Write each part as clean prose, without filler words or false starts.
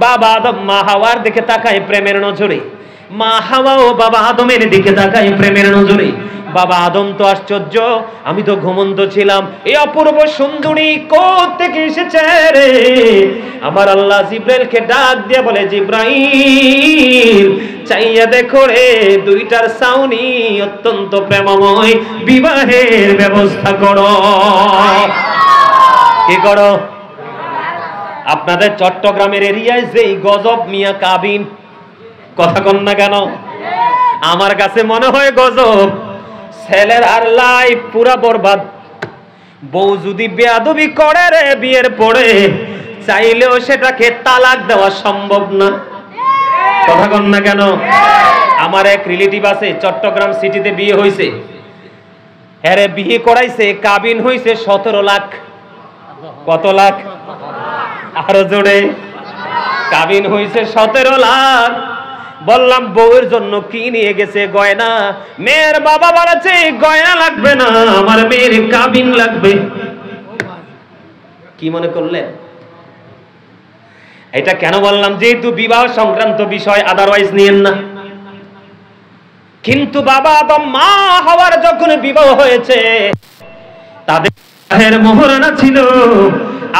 বাবা আদম মা হাওয়ার দিকে তাকায় প্রেমের নজরে, মা হাওয়া ও বাবা আদমের দিকে তাকায় প্রেমের নজরে। বাবা আদম তো আশ্চর্য, আমি তো ঘুমন্ত ছিলাম, এই অপূর্ব সুন্দরী কোত্থেকে এসেছে রে? আমার আল্লাহ জিব্রাইলকে ডাক দিয়ে বলে, জিব্রাইল চাইয়া দেখো রে, দুইটার সাউনি অত্যন্ত প্রেমময়, বিবাহের ব্যবস্থা করো। কি করো? আপনাদের চট্টগ্রামের এরিয়ায় যেই গজব মিয়া কাবিন, কথা কন না কেন? আমার কাছে মনে হয় গজব। ছেলের আর লাইফ পুরা বরবাদ। বউ যদি বেয়াদবি করে রে বিয়ের পরে, চাইলেও সেটাকে তালাক দেওয়া সম্ভব না, কথা কন না কেন? আমার এক রিলেটিভ আছে, চট্টগ্রাম সিটিতে বিয়ে হয়েছে, হ্যাঁ বিয়ে করাইছে, কাবিন হয়েছে 17 লাখ। কত লাখ? আরো জোরে। কাবিন হয়েছে 17 লাখ। বললাম বউয়ের জন্য কি নিয়ে গেছে? গয়না। মেয়ের বাবা বলেছে গয়না লাগবে না, আমার মেয়ের কাবিন লাগবে। কি মনে করলেন? এটা কেন বললাম? যেহেতু বিবাহ সংক্রান্ত বিষয়, আদারওয়াইজ নিয়েন না। কিন্তু বাবা আদম মা হাওয়ার যখন বিবাহ হয়েছে, তাদের বিবাহের মোহরানা ছিল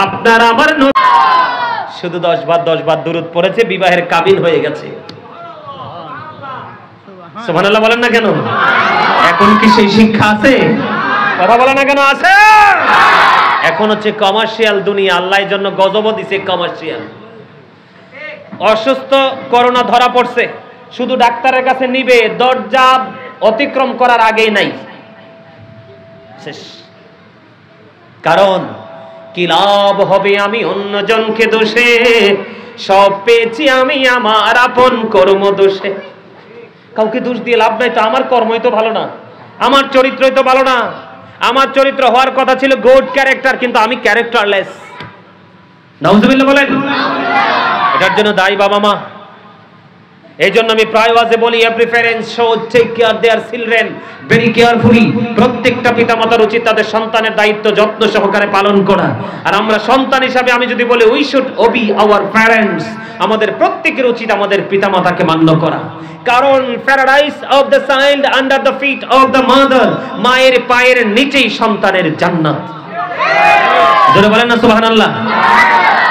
আপনার আমার শুধু 10 বার দুরূদ পড়েছে, বিবাহের কাবিন হয়ে গেছে। সুবহানাল্লাহ বলেন না কেন? এখন কি সেই শিক্ষা আছে? কথা বলে না কেন? আছে। এখন হচ্ছে কমার্শিয়াল দুনিয়া। আল্লাহর জন্য গজব দিছে কমার্শিয়াল। অসুস্থ, করোনা ধরা পড়ছে, শুধু ডাক্তারের কাছে নিবে, দরজা অতিক্রম করার আগেই নাই, শেষ। কারণ কি লাভ হবে আমি অন্যজনকে দোষে, সব পেয়েছি আমি আমার আপন কর্ম দোষে। কাউকে দোষ দিয়ে লাভ নাই তো, আমার কর্মই তো ভালো না, আমার চরিত্রই তো ভালো না। আমার চরিত্র হওয়ার কথা ছিল গুড ক্যারেক্টার, কিন্তু আমি ক্যারেক্টারলেস। নাউজুবিল্লাহ বলেন। এটার জন্য দায়ী বাবা মা। এই জন্য আমি প্রায় ওয়াজে বলি, every parent should take care their children very carefully. প্রত্যেকটা পিতামাতার উচিত তাদের সন্তানের দায়িত্ব যত্ন সহকারে পালন করা। আর আমরা সন্তান হিসাবে আমি যদি বলি, we should obey our parents, আমাদের প্রত্যেকের উচিত আমাদের পিতামাতাকে মান্য করা। কারণ paradise of the child under the feet of the mother, মায়ের পায়ের নিচেই সন্তানের জান্নাত। জোরে বলেন না সুবহানাল্লাহ।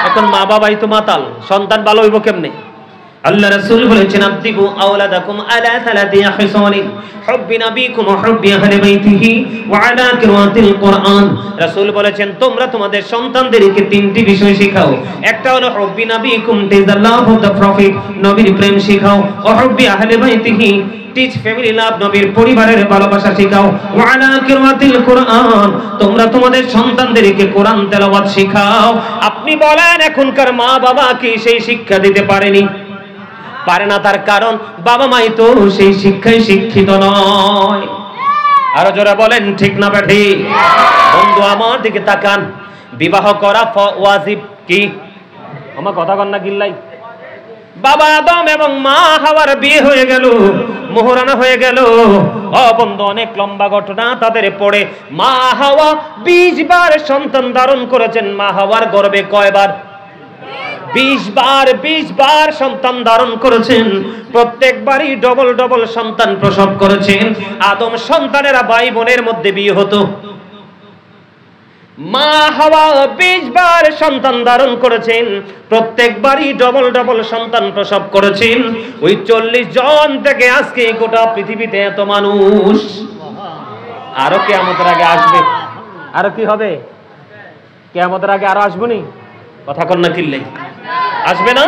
এখন মা বাবাই তো মাতাল, সন্তান ভালো হইব কেমনে? আল্লাহ রাসূল বলেছেন, আবদিবু আওলাদাকুম আলা সালাতি হিসালিন হুব্বি নাবিকুম ওয়া হুব্বি আহলি বাইতিহি ওয়া আলা কিরাতিল কুরআন। রাসূল বলেছেন, তোমরা তোমাদের সন্তানদেরকে তিনটি বিষয় শেখাও। একটা হলো হুব্বি নাবিকুম, teach the love of the prophet, নবীর প্রেম শেখাও। ওয়া হুব্বি আহলি বাইতিহি, টিচ ফ্যামিলি লাভ, নবীর পরিবারের ভালোবাসা শেখাও। ওয়া আলা কিরাতিল কুরআন, তোমরা তোমাদের সন্তানদেরকে কোরআন তেলাওয়াত শেখাও। আপনি বলেন এখনকার মা বাবা কি সেই শিক্ষা দিতে পারেনি? পারে না। তার কারণ বাবা মাই তো সেই শিক্ষায় শিক্ষিত নয়। আরো জোরে বলেন ঠিক না ঠিক? বন্ধু আমার দিকে তাকান, বিবাহ করা ওয়াজিব কি? আমার কথা কন না গিল্লাই। বাবা আদম এবং মা হাওয়ার বিয়ে হয়ে গেল, মোহরানা হয়ে গেল। ও বন্ধু, অনেক লম্বা ঘটনা তাদের পড়ে। মা হাওয়া 20 বার সন্তান ধারণ করেছেন। মা হাওয়ার গর্ভে কয়বার? 20 বার সন্তান ধারণ করেছেন। প্রত্যেকবারই ডবল সন্তান প্রসব করেছেন। আদম সন্তানেরা ভাই বোনের মধ্যে বিয়ে হতো। মা হাওয়া 20 বার সন্তান ধারণ করেছেন, প্রত্যেকবারই ডবল সন্তান প্রসব করেছেন। ওই 40 জন থেকে আজকে গোটা পৃথিবীতে এত মানুষ। আরো কিয়ামতের আগে আসবে। আরো কি হবে? কিয়ামতের আগে আরো আসবনি? কথা কন না কিল্লাই। আসবে না?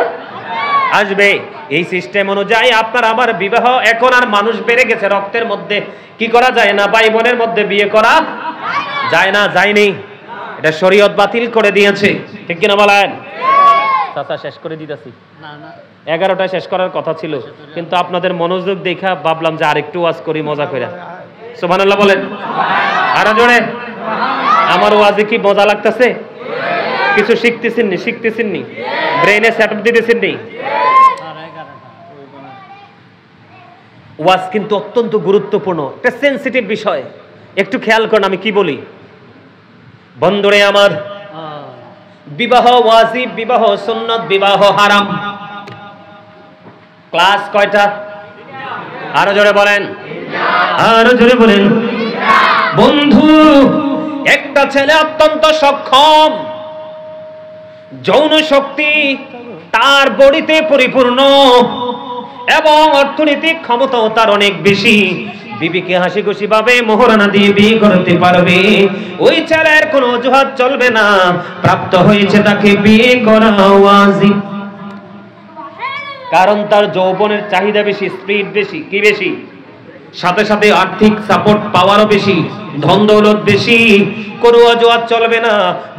আসবে। এই সিস্টেম অনুযায়ী আপনার আমার বিবাহ। এখন আর মানুষ বেড়ে গেছে রক্তের মধ্যে, কি করা যায় না? ভাই বোনের মধ্যে বিয়ে করা যায় না, যায়নি। এটা শরীয়ত বাতিল করে দিয়েছে, ঠিক কিনা বলেন? চাচা শেষ করে দিতেছি। 11টায় শেষ করার কথা ছিল, কিন্তু আপনাদের মনোযোগ দেখা ভাবলাম যে আরেকটু ওয়াজ করি মজা করে। সুবহানাল্লাহ বলেন। আরো জোরে। আমার ওয়াজে কি মজা লাগতেছে? কিছু শিখতেছেন নি? ব্রেনে সেটআপ দিতেছেন নি? ওয়াজ কিন্তু অত্যন্ত গুরুত্বপূর্ণ, একটা সেনসিটিভ বিষয়। একটু খেয়াল করুন আমি কি বলি। বন্ধুরে আমার, বিবাহ ওয়াজিব, বিবাহ সুন্নাত, বিবাহ হারাম। ক্লাস কয়টা? আরো জোরে বলেন, আরো জোরে বলেন। বন্ধু, একটা ছেলে অত্যন্ত সক্ষম, যৌন শক্তি তার বডিতে পরিপূর্ণ এবং অর্থনৈতিক ক্ষমতাও তার অনেক বেশি, বিবিকে হাসি খুশি ভাবে মোহরানা দিয়ে বিয়ে করতে পারবে। ওই ছেলের কোনো অজুহাত চলবে না, প্রাপ্ত হয়েছে তাকে বিয়ে করা ওয়াজিব। কারণ তার যৌবনের চাহিদা বেশি, স্পিড বেশি, কি বেশি, সাথে সাথে আর্থিক সাপোর্ট পাওয়ারও বেশি, ধন দৌলত বেশি। কোনো অজুহাত চলবে না।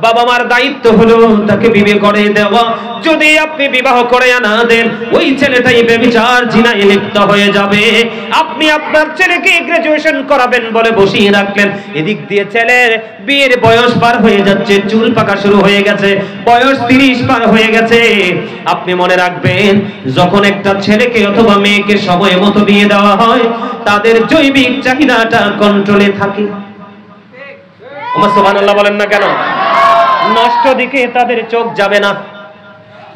বাবা মার দায়িত্ব হলো তাকে বিবাহ করে দেওয়া। যদি আপনি বিবাহ করে না দেন, ওই ছেলেটাই ব্যভিচার জিনায় লিপ্ত হয়ে যাবে। আপনি আপনার ছেলেকে গ্রাজুয়েশন করাবেন বলে বসিয়ে রাখলেন, এদিক দিয়ে ছেলের বিয়ের বয়স পার হয়ে যাচ্ছে, চুল পাকা শুরু হয়ে গেছে, বয়স 30 পার হয়ে গেছে। আপনি মনে রাখবেন, যখন একটা ছেলেকে অথবা মেয়েকে সময় মতো বিয়ে দেওয়া হয়, তাদের জৈবিক চাহিদাটা কন্ট্রোলে থাকে। সুবহানাল্লাহ বলেন না কেন? নষ্ট দিকে তাদের চোখ যাবে না,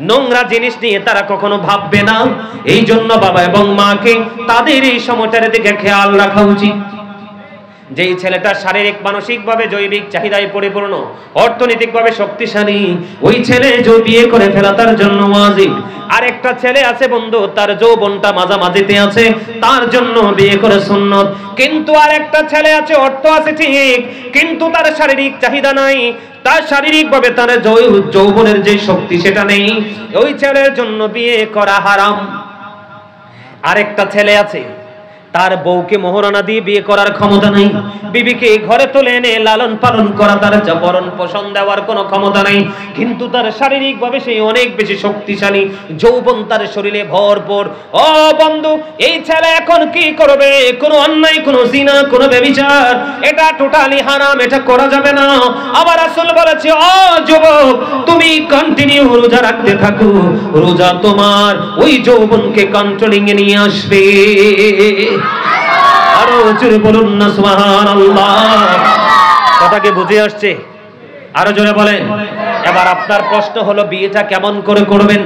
নোংরা জিনিস নিয়ে তারা কখনো ভাববে না। এই জন্য বাবা এবং মাকে তাদের এই সময়টার দিকে খেয়াল রাখা উচিত। যেই ছেলেটা শারীরিক মানসিক ভাবে জৈবিক চাহিদায় পরিপূর্ণ, অর্থনৈতিক ভাবে শক্তিশালী, ওই ছেলে যে বিয়ে করে ফেলা তার জন্য ওয়াজিব। আরেকটা ছেলে আছে বন্ধু, তার যৌবনটা মাঝামাঝিতে আছে, তার জন্য বিয়ে করে সুন্নত। কিন্তু আরেকটা ছেলে আছে, অর্থ আছে ঠিক, কিন্তু তার শারীরিক চাহিদা নাই, তার শারীরিক ভাবে তার যৌবনের যে শক্তি সেটা নেই, ওই ছেলের জন্য বিয়ে করা হারাম। আরেকটা ছেলে আছে, তার বউকে মোহরানা দিয়ে বিয়ে করার ক্ষমতা নেই, বিবিকে ঘরে তুলে এনে লালন পালন করা, তার ভরণ পোষণ দেওয়ার কোনো ক্ষমতা নেই, কিন্তু তার শারীরিক ভাবে সেই অনেক বেশি শক্তিশালী, যৌবন তার শরীরে ভরপুর। ও বন্ধু, এই ছেলে এখন কি করবে? কোনো অন্যায়, কোনো জিনা, কোনো ব্যভিচার, এটা টোটালি হারাম, এটা করা যাবে না। আবার রাসূল বলেছে, ও যুবক, তুমি কন্টিনিউ রোজা রাখতে থাকো, রোজা তোমার ওই যৌবনকে কন্ট্রোলিং এ নিয়ে আসবে। আরো জোরে বলুন না সুবহানাল্লাহ। কথাকে বুঝে আসছে? আরো জোরে বলেন। এবার আপনার প্রশ্ন হলো, বিয়েটা কেমন করে করবেন?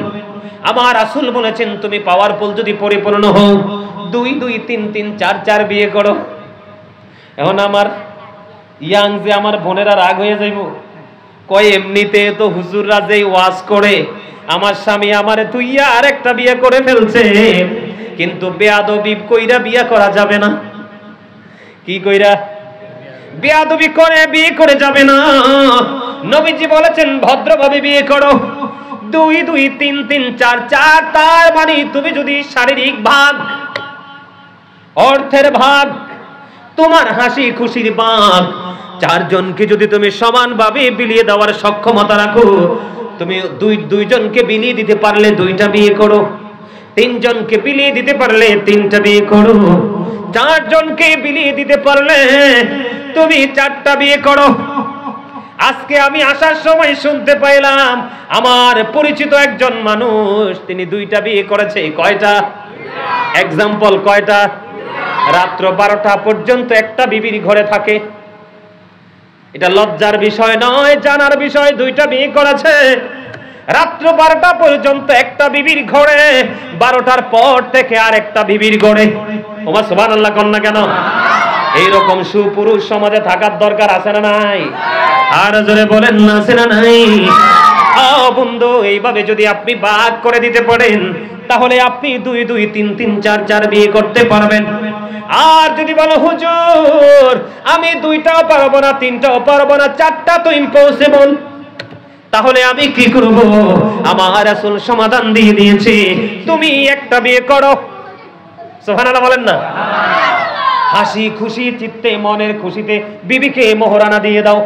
আমার রাসূল বলেছেন, তুমি পাওয়ারফুল যদি পরিপূর্ণ হও, 2 2 3 3 4 4 বিয়ে করো। এখন আমার ইয়াং যে আমার বোনেরা রাগ হয়ে যাইব, কয় এমনিতে তো হুজুররা যেই ওয়াজ করে, আমার স্বামী আমারে তুইয়া আরেকটা বিয়ে করে ফেলছে, কিন্তু বেয়াদবি কইরা বিয়ে করা যাবে না। কি কইরা? বেয়াদবি করে বিয়ে করে যাবে না। নবীজি বলেছেন, ভদ্রভাবে বিয়ে করো। 2 2 3 3 4 4, তার মানে তুমি যদি শারীরিক ভাগ, অর্থের ভাগ, তোমার হাসি খুশির ভাগ, 4 জনকে যদি তুমি সমানভাবে বিলিয়ে দেওয়ার সক্ষমতা রাখো, তুমি 2 জনকে বিলিয়ে দিতে পারলে 2টা বিয়ে করো, 3 জনকে বিলিয়ে দিতে পারলে 3টা বিয়ে করো, 4 জনকে বিলিয়ে দিতে পারলে তুমি 4টা বিয়ে করো। আজকে আমি আসার সময় শুনতে পাইলাম, আমার পরিচিত একজন মানুষ, তিনি 2টা বিয়ে করেছে। কয়টা? এক্সাম্পল কয়টা? রাত্র 12টা পর্যন্ত একটা বিবির ঘরে থাকে। এটা লজ্জার বিষয় নয়, জানার বিষয়। 2টা বিয়ে করেছে, রাত্র 12টা পর্যন্ত একটা বিবির ঘরে, 12টার পর থেকে আর একটা বিবির ঘরে। ওমা সুবহানাল্লাহ কন না কেন? এইরকম সুপুরুষ সমাজে থাকার দরকার আছে না নাই? আর জোরে বলেন না, আছে না নাই? বন্ধু, এইভাবে যদি আপনি ভাগ করে দিতে পারেন, তাহলে আপনি 2 2 3 3 4 4 বিয়ে করতে পারবেন। আর যদি বলো, হুজুর আমি 2টাও পারবো না, 3টাও পারবো না, 4টা তো ইম্পসিবল, তাহলে আমি কি করব? আমার রাসূল সমাধান দিয়ে দিয়েছে, তুমি একটা বিয়ে করো। সুবহানাল্লাহ বলেন না? হাসি খুশি চিত্তে, মনের খুশিতে বিবিকে মোহরানা দিয়ে দাও।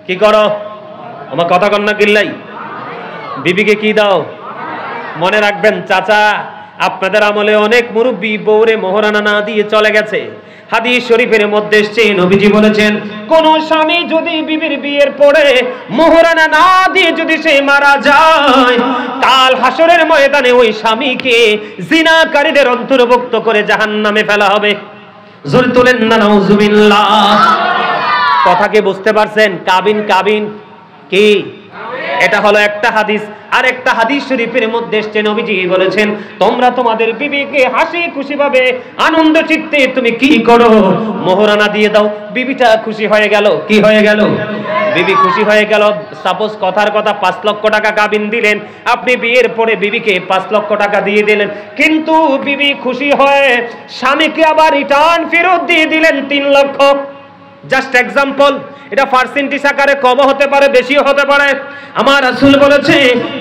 কি করো? আমার কথা কন না কিল্লাই? বিবিকে কি দাও? মনে রাখবেন চাচা, আপনাদের আমলে অনেক মুরব্বী বউরে মোহরানা না দিয়ে চলে গেছে। হাদিস শরীফের মধ্যে এসেছে, নবীজি বলেছেন, কোন স্বামী যদি বিবির বিয়ের পরে মোহরানা না দিয়ে যদি সে মারা যায়, কাল হাসরের ময়দানে ওই স্বামীকে জিনাকারীদের অন্তর্ভুক্ত করে জাহান্নামে ফেলা হবে। জোরে তোলেন না নাউজুবিল্লাহ। কথা কি বুঝতে পারছেন? কাবিন কাবিন কি? এটা হলো একটা হাদিস। আর একটা হাদিস শরীফের মধ্যে এসেছে, নবীজি বলেছেন, তোমরা তোমাদের বিবিকে হাসি খুশি ভাবে আনন্দ চিত্তে তুমি কি করো, মোহরানা দিয়ে দাও। বিবিটা খুশি হয়ে গেল। কি হয়ে গেল? বিবি খুশি হয়ে গেল। সাপোজ কথার কথা 5 লক্ষ টাকা কাবিন দিলেন, আপনি বিয়ের পরে বিবিকে 5 লক্ষ টাকা দিয়ে দিলেন, কিন্তু বিবি খুশি হয়ে স্বামীকে আবার রিটার্ন ফেরত দিয়ে দিলেন 3 লক্ষ। জাস্ট এক্সাম্পল, এটা পার্সেন্টেজ আকারে কম হতে পারে, বেশিও হতে পারে। আমার রাসূল বলেছে,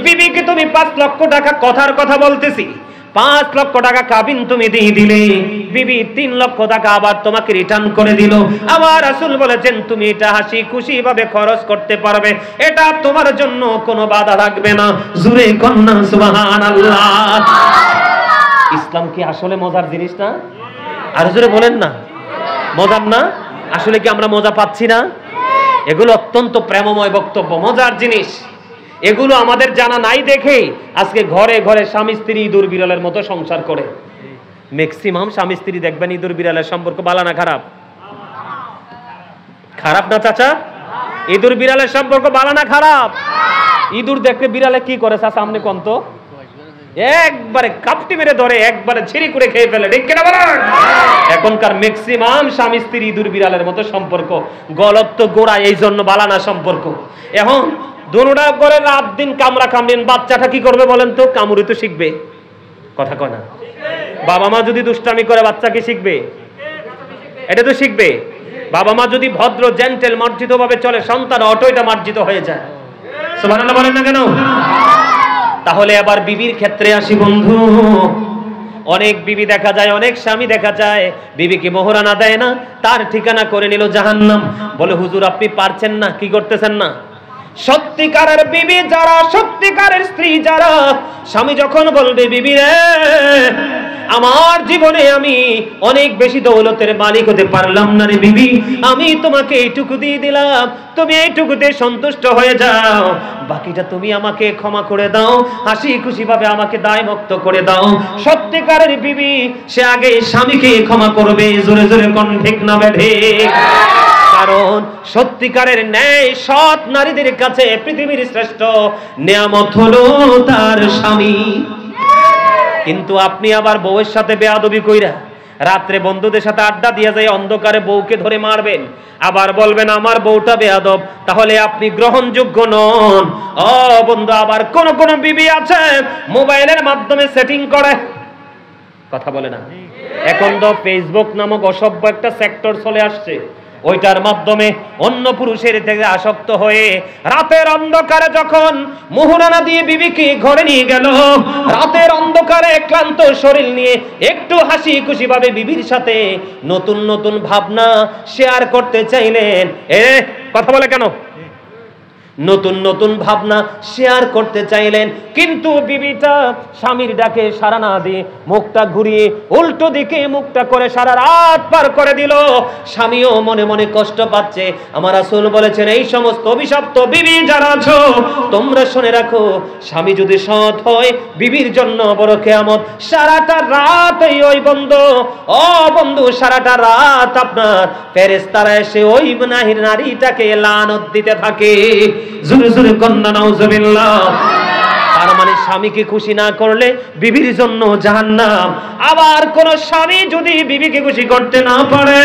বিবিকে তুমি 5 লক্ষ টাকা, কথার কথা বলতেছি, 5 লক্ষ টাকা কাবিন তুমি দিয়ে দিলে, বিবি 3 লক্ষ টাকা আবার তোমাকে রিটার্ন করে দিল। আমার রাসূল বলেছেন, তুমি এটা হাসি খুশি ভাবে খরচ করতে পারবে, এটা তোমার জন্য কোনো বাধা লাগবে না। জোরে কন্যা সুবহানাল্লাহ। ইসলাম কি আসলে মজার জিনিস না? আর জোরে বলেন না, মজার না? আসলে কি আমরা মজা পাচ্ছি না? এগুলো অত্যন্ত প্রেমময় বক্তব্য, মজার জিনিস। এগুলো আমাদের জানা নাই দেখে আজকে ঘরে ঘরে স্বামী স্ত্রী ইঁদুর বিড়ালের মতো সংসার করে। ম্যাক্সিমাম স্বামী স্ত্রী দেখবেন ইঁদুর বিড়ালের সম্পর্ক ভালো না খারাপ? খারাপ না চাচা? ইঁদুর বিড়ালের সম্পর্ক ভালো না খারাপ? ইঁদুর দেখলে বিড়ালে কি করে চাচা আপনি কোন তো? একবারে কাপটি মেরে ধরে, একবারে ছিঁড়ি করে খেয়ে ফেলে, ঠিক কিনা বলেন? এখনকার ম্যাক্সিমাম স্বামী স্ত্রী ইঁদুর বিড়ালের মতো সম্পর্ক, গলত তো গোড়া, এই জন্য বালানা সম্পর্ক। এখন দুটা করে রাত দিন কামড়া কামড়েন, বাচ্চাটা কি করবে বলেন তো? কামড়ি তো শিখবে, কথা কয় না? বাবা মা যদি দুষ্টামি করে বাচ্চা কি শিখবে? এটা তো শিখবে। বাবা মা যদি ভদ্র জেন্টেল মার্জিত ভাবে চলে, সন্তান অটোইটা মার্জিত হয়ে যায়। সুবহানাল্লাহ বলেন না কেন? তাহলে আবার বিবির ক্ষেত্রে আসি বন্ধু। অনেক বিবি দেখা যায়, অনেক স্বামী দেখা যায়, বিবিকে মোহরানা দেয় না, তার ঠিকানা করে নিল জাহান্নাম। বলে হুজুর আপনি পারছেন না, কি করতেছেন না? সত্যিকারের বিবি যারা, সত্যিকারের স্ত্রী যারা, স্বামী যখন বলবে বিবি রে, আমার জীবনে আমি অনেক বেশি দৌলতের মালিক হতে পারলাম না রে বিবি, আমি তোমাকে এইটুকু দিয়ে দিলাম, তুমি এইটুকুতে সন্তুষ্ট হয়ে যাও, বাকিটা তুমি আমাকে ক্ষমা করে দাও, হাসি খুশি ভাবে আমাকে দায় মুক্ত করে দাও। সত্যিকারের বিবি সে আগে স্বামীকে ক্ষমা করবে। জোরে জোরে কোন ঠিক না ঠিক? কারণ সত্যিকারের ন্যায় সৎ নারীদের কাছে পৃথিবীর শ্রেষ্ঠ নিয়ামত হলো তার স্বামী। কিন্তু আপনি আবার বউয়ের সাথে বেয়াদবি কইরা রাত্রে বন্ধুদের সাথে আড্ডা দিয়ে যায়, অন্ধকারে বউকে ধরে মারবেন, আবার বলবেন আমার বউটা বেয়াদব, তাহলে আপনি গ্রহণযোগ্য নন। ও বন্ধু, আবার কোন কোন বিবি আছে মোবাইলের মাধ্যমে সেটিং করে, কথা বলে না? এখন তো ফেসবুক নামক অসভ্য একটা সেক্টর চলে আসছে, ওইটার মাধ্যমে অন্য পুরুষের থেকে আসক্ত হয়ে রাতের অন্ধকারে যখন মোহরানা দিয়ে বিবিকে ঘরে নিয়ে গেল, রাতের অন্ধকারে ক্লান্ত শরীর নিয়ে একটু হাসি খুশি ভাবে বিবির সাথে নতুন নতুন ভাবনা শেয়ার করতে চাইলেন। কথা বলে কেন? নতুন নতুন ভাবনা শেয়ার করতে চাইলেন, কিন্তু বিবিটা স্বামীর ডাকে সাড়া না দিয়ে মুখটা ঘুরিয়ে উল্টো দিকে মুখটা করে সারা রাত পার করে দিল। স্বামীও মনে মনে কষ্ট পাচ্ছে। আমার রাসূল বলেছেন, এই সমস্ত অভিশপ্ত বিবি যারা আছো তোমরা শুনে রাখো, স্বামী যদি সৎ হয় বিবির জন্য বড় কিয়ামত। সারাটা রাত ওই বন্ধু, ও বন্ধু, সারাটা রাত আপনার ফেরেশতারা এসে ওই নারীটাকে লানত দিতে থাকে। জোরে জোরে কন্যা নাউজুবিল্লাহ। তার মানে স্বামীকে খুশি না করলে বিবির জন্য জাহান্নাম। আবার কোন স্বামী যদি বিবিকে খুশি করতে না পারে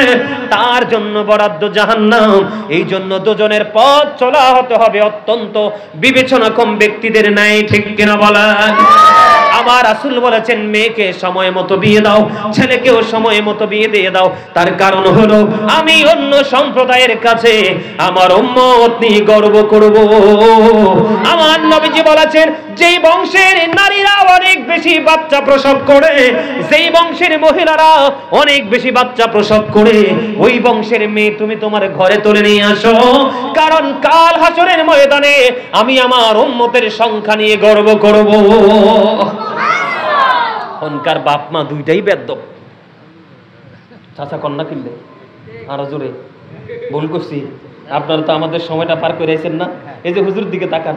তার জন্য বরাদ্দ জাহান্নাম। এই জন্য দুজনের পথ চলা হতে হবে অত্যন্ত বিবেচনাক্ষম ব্যক্তিদের ন্যায়, ঠিক কিনা বলেন? আমার রাসূল বলেছেন, মেয়েকে সময় মতো বিয়ে দাও, ছেলেকেও সময় মতো বিয়ে দিয়ে দাও। তার কারণ হলো আমি অন্য সম্প্রদায়ের কাছে আমার উম্মত নিয়ে গর্ব করব। আমার নবীজি বলেছেন, যেই বংশের নারীরা অনেক বেশি বাচ্চা প্রসব করে, যেই বংশের মহিলারা অনেক বেশি বাচ্চা প্রসব করে, ওই বংশের মেয়ে তুমি তোমার ঘরে তুলে নিয়ে আসো, কারণ কাল হাসরের ময়দানে আমি আমার উম্মতের সংখ্যা নিয়ে গর্ব করব। অনকার বাপ মা দুইটাই বেদ্যপ। চাচা কন্যা কিনলে আরো জোরে ভুল করছি। আপনারা তো আমাদের সময়টা পার করে আইছেন না? এই যে হুজুর দিকে তাকান,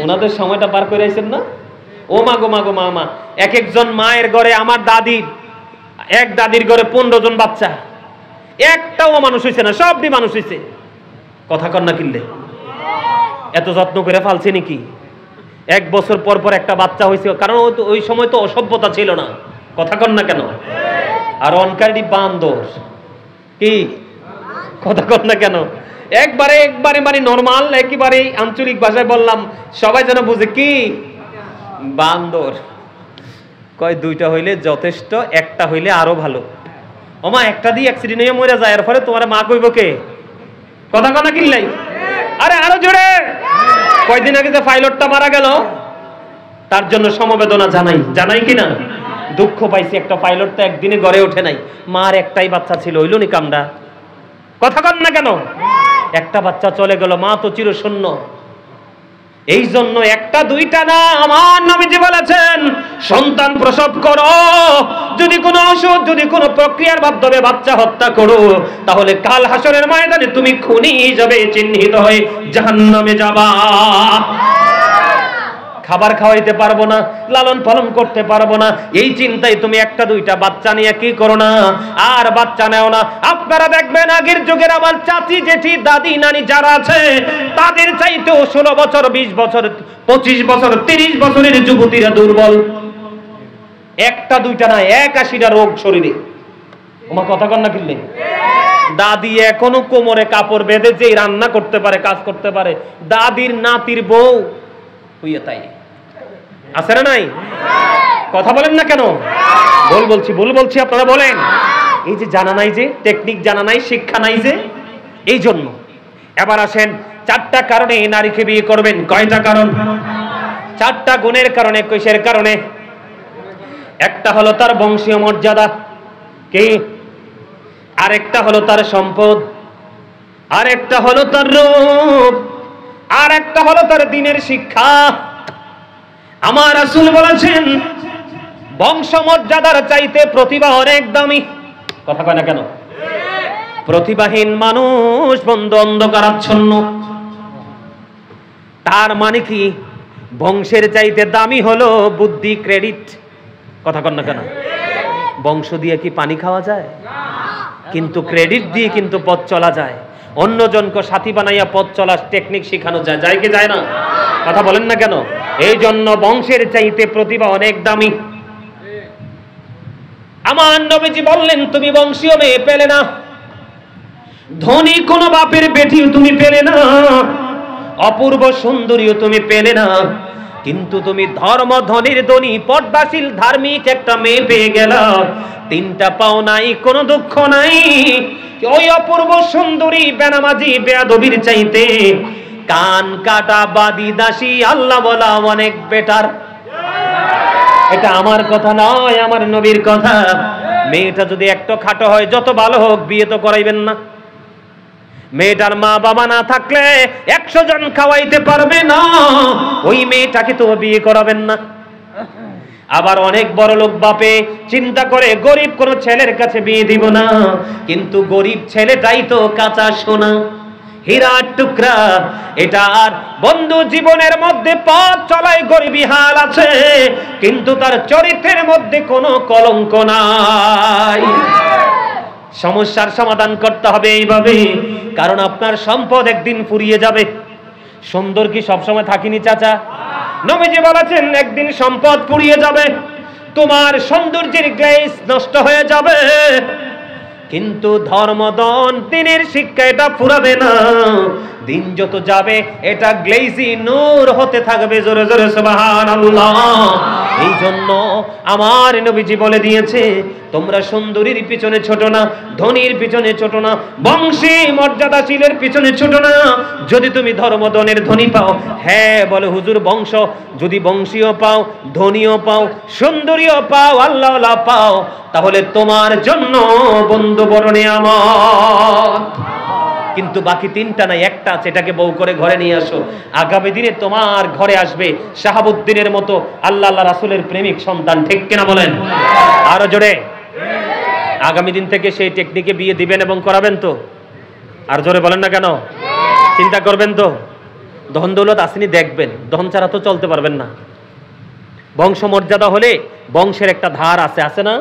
ওনাদের সময়টা পার করে আইছেন না? ও মা গো মা গো মা মা, এক একজন মায়ের ঘরে, আমার দাদির এক দাদির ঘরে 15 জন বাচ্চা, একটাও মানুষ হইছে না, সবই মানুষ হইছে। কথা কন্যা কিনলে এত যত্ন করে ফালছে নাকি? 1 বছর পর পর একটা বাচ্চা হয়েছে, কারণ ওই সময় তো অসভ্যতা ছিল না। কথা কন না কেন? আর অনকারী বান্দর কি, কথা কন না কেন? একবারে মানে নরমাল, একেবারে আঞ্চলিক ভাষায় বললাম সবাই যেন বুঝে, কি বান্দর। কয় 2টা হইলে যথেষ্ট, একটা হইলে আরো ভালো। ওমা একটা দিয়ে অ্যাক্সিডেন্ট হয়ে মরে যায়, এর ফলে তোমার মা কইব কে? কথা কনা কিনলাই? আরে আরো জোরে। কয়দিন আগে যে পাইলটটা মারা গেল, তার জন্য সমবেদনা জানাই কিনা? দুঃখ পাইছি, একটা পাইলট তো একদিনে গড়ে ওঠে নাই। মার একটাই বাচ্চা ছিল, হইল নি কামড়া? কথা কন না কেন? একটা বাচ্চা চলে গেল, মা তো চিরশূন্য। এই জন্য 1টা 2টা না, আমার নবীজি বলেছেন সন্তান প্রসব করো, যদি কোনো ওষুধ, যদি কোনো প্রক্রিয়ার মাধ্যমে বাচ্চা হত্যা করো, তাহলে কাল হাসরের ময়দানে তুমি খুনি হিসেবে চিহ্নিত হয়ে জাহান্নামে যাবা। খাবার খাওয়াইতে পারবো না, লালন পালন করতে পারবো না, এই চিন্তায় তুমি 1টা 2টা বাচ্চা নিয়ে কি করো না, আর বাচ্চা নেও না। আপনারা দেখবেন আগের যুগের আমার চাচি জেঠি দাদি নানি যারা আছে, তাদের চাইতেও 16 বছর 20 বছর 25 বছর 30 বছরের যুবতীরা দুর্বল। 1টা 2টা না, 81টা রোগ শরীরে। ওমা কথা কন না কিনলে? দাদি এখনো কোমরে কাপড় বেঁধে যে রান্না করতে পারে, কাজ করতে পারে। দাদির নাতির বউ হইয়া তাই আছে না নাই? কথা বলেন না কেন? ভুল বলছি আপনারা বলেন। এই যে জানা নাই, যে টেকনিক জানা নাই, শিক্ষা নাই, যে এই জন্য। এবার আসেন 4টা কারণে নারীকে বিয়ে করবেন। কয়টা কারণ? 4টা গুণের কারণে। কিসের কারণে? একটা হলো তার বংশীয় মর্যাদা, কি? আরেকটা হলো তার সম্পদ, আরেকটা হলো তার রূপ, আর একটা হলো তার দ্বীনের শিক্ষা। আমার রাসূল বলেছেন বংশমর্যাদার চাইতে প্রতিভা অনেক দামি। কথা কয় না কেন? প্রতিভাহীন মানুষ বন্ধ অন্ধকারাচ্ছন্ন। তার মানে কি? বংশের চাইতে দামি হলো বুদ্ধি, ক্রেডিট। কথা কন না কেন? বংশ দিয়ে কি পানি খাওয়া যায়? কিন্তু ক্রেডিট দিয়ে কিন্তু পথ চলা যায়। অন্যজনকে সাথী বানাইয়া পথ চলার টেকনিক শেখানো যায়, যায় কি যায় না? কথা বলেন না কেন? এই জন্য বংশের চাইতে প্রতিভা অনেক দামি। আমার নবীজি বললেন তুমি বংশীয় মেয়ে পেলে না, ধনী কোন বাপের বেটিও তুমি পেলে না, অপূর্ব সুন্দরীও তুমি পেলে না, কিন্তু তুমি ধর্ম ধনীর ধনী পর্দাশীল ধার্মিক একটা মেয়ে পেয়ে গেল। 3টা পাও নাই, কোনো দুঃখ নাই। ওই অপূর্ব সুন্দরী বেনামাজি বেয়াদবির চাইতে কান কাটা বাদী দাসী আল্লাহ বলা অনেক বেটার। এটা আমার কথা নয়, আমার নবীর কথা। মেয়েটা যদি একটু খাটো হয়, যত ভালো হোক, বিয়ে তো করাইবেন না। মেয়েটার মা বাবা না থাকলে 100 জন খাওয়াইতে পারবে না, ওই মেয়েটাকে তো বিয়ে করাবেন না। আবার অনেক বড় লোক বাপে চিন্তা করে গরিব কোন ছেলের কাছে বিয়ে দিব না, কিন্তু গরিব ছেলেটাই তো কাঁচা সোনা, হীরার টুকরা। এটা আর বন্ধু জীবনের মধ্যে পথ চলায় গরিবী হাল আছে, কিন্তু তার চরিত্রের মধ্যে কোনো কলঙ্ক নাই। সমস্যার সমাধান করতে হবে এইভাবে, কারণ আপনার সম্পদ একদিন ফুরিয়ে যাবে। সুন্দর কি সবসময় থাকিনি চাচা? নবীজি বলেছেন একদিন সম্পদ ফুরিয়ে যাবে, তোমার সৌন্দর্যের গ্লেজ নষ্ট হয়ে যাবে, কিন্তু ধর্মদন দিনের শিক্ষা এটা ফুরাবে না। দিন যত যাবে এটা গ্লেজি নূর হতে থাকবে। জোরে জোরে সুবহানাল্লাহ। এই জন্য আমার নবীজি বলে দিয়েছে তোমরা সুন্দরীর পিছনে ছোট না, ধনীর পিছনে ছোট না, বংশী মর্যাদাশীলের পিছনে ছোট না। যদি তুমি ধর্মদনের ধনী পাও, হ্যাঁ বলে হুজুর বংশ, যদি বংশীয় পাও, ধনীও পাও, সুন্দরীও পাও, আল্লাহওয়ালা পাও, তাহলে তোমার জন্য বন্ধু বড় নিয়ামত। কিন্তু বাকি 3টা নাই, একটা আছে, এটাকে বউ করে ঘরে নিয়ে আসো। আগামী দিনে তোমার ঘরে আসবে শাহাবুদ্দিনের মতো আল্লাহ রাসূলের প্রেমিক সন্তান। ঠিক কিনা বলেন? আরো জোরে। আগামী দিন থেকে সেই টেকনিকে বিয়ে দিবেন এবং করাবেন তো? আর জোরে বলেন না কেন? চিন্তা করবেন তো? ধন দৌলত আসেনি দেখবেন, ধন ছাড়া তো চলতে পারবেন না। বংশ মর্যাদা হলে বংশের একটা ধার আছে, আছে না?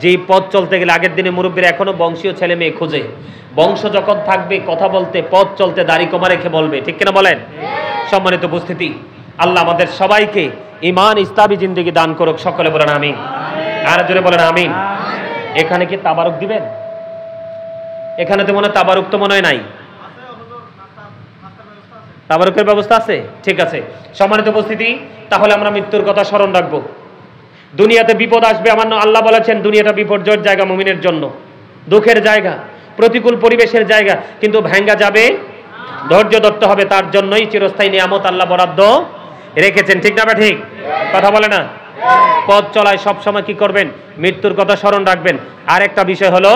যে পথ চলতে গেলে আগের দিনে মুরব্বীরা এখনো বংশীয় ছেলে মেয়ে খোঁজে। বংশ যখন থাকবে কথা বলতে, পথ চলতে দাড়ি কমা রেখে বলবে, ঠিক কিনা বলেন? সম্মানিত উপস্থিতি, আল্লাহ আমাদের সবাইকে ঈমান ইসলামী জিন্দেগি দান করুক, সকলে বলেন আমিন। আর জোরে বলেন আমিন। এখানে কি তাবারুক দিবেন? এখানে তো মনে হয় তাবারুক তো মনে হয় নাই। তাবারুকের ব্যবস্থা আছে? ঠিক আছে। সম্মানিত উপস্থিতি, তাহলে আমরা মৃত্যুর কথা স্মরণ রাখবো। দুনিয়াতে বিপদ আসবে, আমার আল্লাহ বলেছেন দুনিয়াটা বিপর্যয়ের জায়গা, মুমিনের জন্য দুঃখের জায়গা, প্রতিকূল পরিবেশের জায়গা, কিন্তু ভেঙ্গা যাবে, ধৈর্য ধরতে হবে। তার জন্যই চিরস্থায়ী নিয়ামত আল্লাহ বরাদ্দ রেখেছেন, ঠিক না? ঠিক কথা বলে না? পথ চলায় সবসময় কি করবেন? মৃত্যুর কথা স্মরণ রাখবেন। আর একটা বিষয় হলো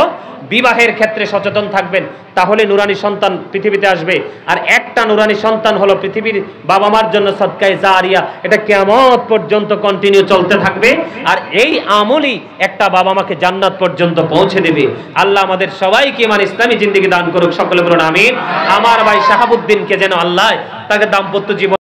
বিবাহের ক্ষেত্রে সচেতন থাকবেন, তাহলে নুরানি সন্তান পৃথিবীতে আসবে। আর একটা নুরানি সন্তান হলো পৃথিবীর বাবা মার জন্য সদকায়ে জারিয়া, এটা কিয়ামত পর্যন্ত কন্টিনিউ চলতে থাকবে। আর এই আমলই একটা বাবা মাকে জান্নাত পর্যন্ত পৌঁছে দেবে। আল্লাহ আমাদের সবাইকে ঈমান ইসলামী জিন্দেগি দান করুক, সকলে বলুন আমিন। আমার ভাই শাহাবুদ্দিনকে যেন আল্লাহ তাকে দাম্পত্য জীবন